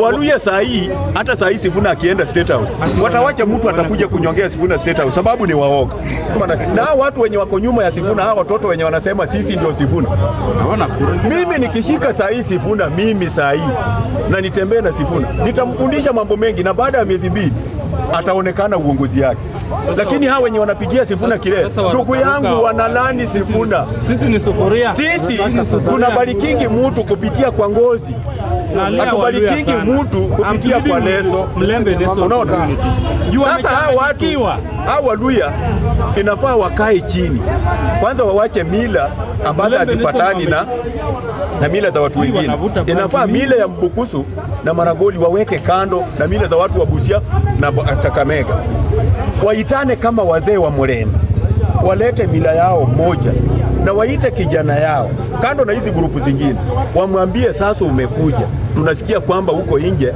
Waluya saa hii, hata saa hii Sifuna akienda State House watawacha mtu atakuja kunyongea Sifuna State House, sababu ni waoga. Na hao watu wenye wako nyuma ya Sifuna, hao watoto wenye wanasema sisi ndio Sifuna. Mimi nikishika saa hii Sifuna, mimi saa hii na nitembee na Sifuna, nitamfundisha mambo mengi, na baada ya miezi mbili ataonekana uongozi yake. Lakini hawa wenye wanapigia Sifuna kilele, ndugu yangu, wanalani Sifuna. Sisi ni sufuria. Sisi tunabarikingi mtu kupitia kwa ngozi, hatubarikingi mtu kupitia kwa leso. Unaona? Sasa hao Waluya inafaa wakae chini kwanza, wawache mila ambazo hazipatani na mila za watu wengine. Inafaa mila ya Mbukusu na Maragoli waweke kando na mila za watu wa Busia na Kakamega, waitane kama wazee wa Murembe, walete mila yao moja na waite kijana yao kando na hizi grupu zingine, wamwambie sasa, umekuja, tunasikia kwamba huko nje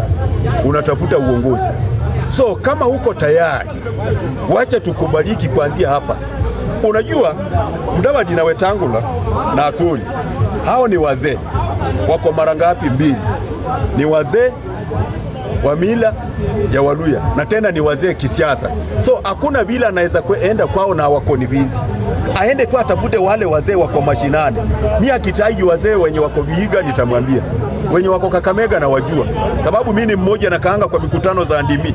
unatafuta uongozi, so kama uko tayari, wacha tukubaliki kuanzia hapa. Unajua Mudavadi na Wetangula na Atwoli, hao ni wazee, wako mara ngapi? Mbili. Ni wazee wa mila ya Waluya na tena ni wazee kisiasa, so hakuna vile anaweza kuenda kwao na wakonivinzi. Aende tu atafute wale wazee wako mashinani. Mimi akitaji wazee wenye wako Vihiga nitamwambia, wenye wako Kakamega na wajua, sababu mimi ni mmoja na kaanga kwa mikutano za ndimi.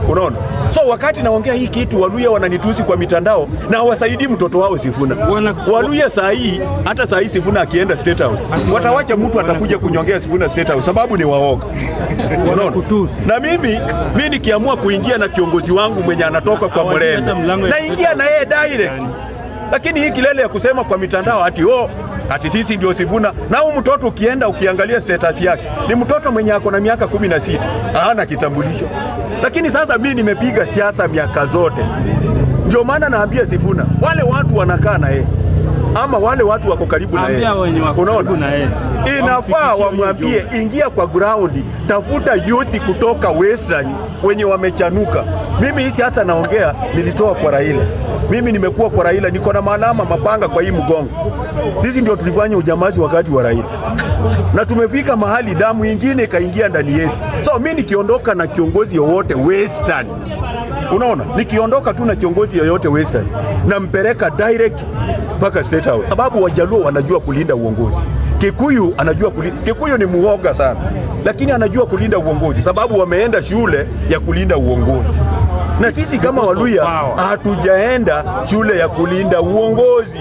Unaona? So wakati naongea hii kitu, Waluya wananitusi kwa mitandao na hawasaidii mtoto wao Sifuna. Waluya saa hii, hata saa hii Sifuna akienda State House watawacha mtu atakuja kunyongea Sifuna State House, sababu ni waoga. Unaona? Na mimi nikiamua kuingia na kiongozi wangu mwenye anatoka kwa Murembe, naingia na yeye direct. Lakini hii kilele ya kusema kwa mitandao ati sisi ndio Sifuna, na huyu mtoto ukienda ukiangalia status yake ni mtoto mwenye ako na miaka 16, hana kitambulisho. Lakini sasa mimi nimepiga siasa miaka zote, ndio maana naambia Sifuna, wale watu wanakaa na yeye ama wale watu wako karibu na yeye, unaona, inafaa wamwambie, ingia kwa ground, tafuta youth kutoka Western wenye wamechanuka. Mimi hii siasa naongea nilitoa kwa Raila. Mimi nimekuwa kwa Raila, niko na maalama mapanga kwa hii mgongo. Sisi ndio tulifanya ujamazi wakati wa Raila, na tumefika mahali damu ingine ikaingia ndani yetu. So mimi nikiondoka na kiongozi yoyote Western, unaona, nikiondoka tu na kiongozi yoyote Western, nampeleka direct mpaka State House, sababu Wajaluo wanajua kulinda uongozi. Kikuyu anajua kulinda, Kikuyu ni muoga sana, lakini anajua kulinda uongozi sababu wameenda shule ya kulinda uongozi. Na sisi kama Waluya hatujaenda shule ya kulinda uongozi.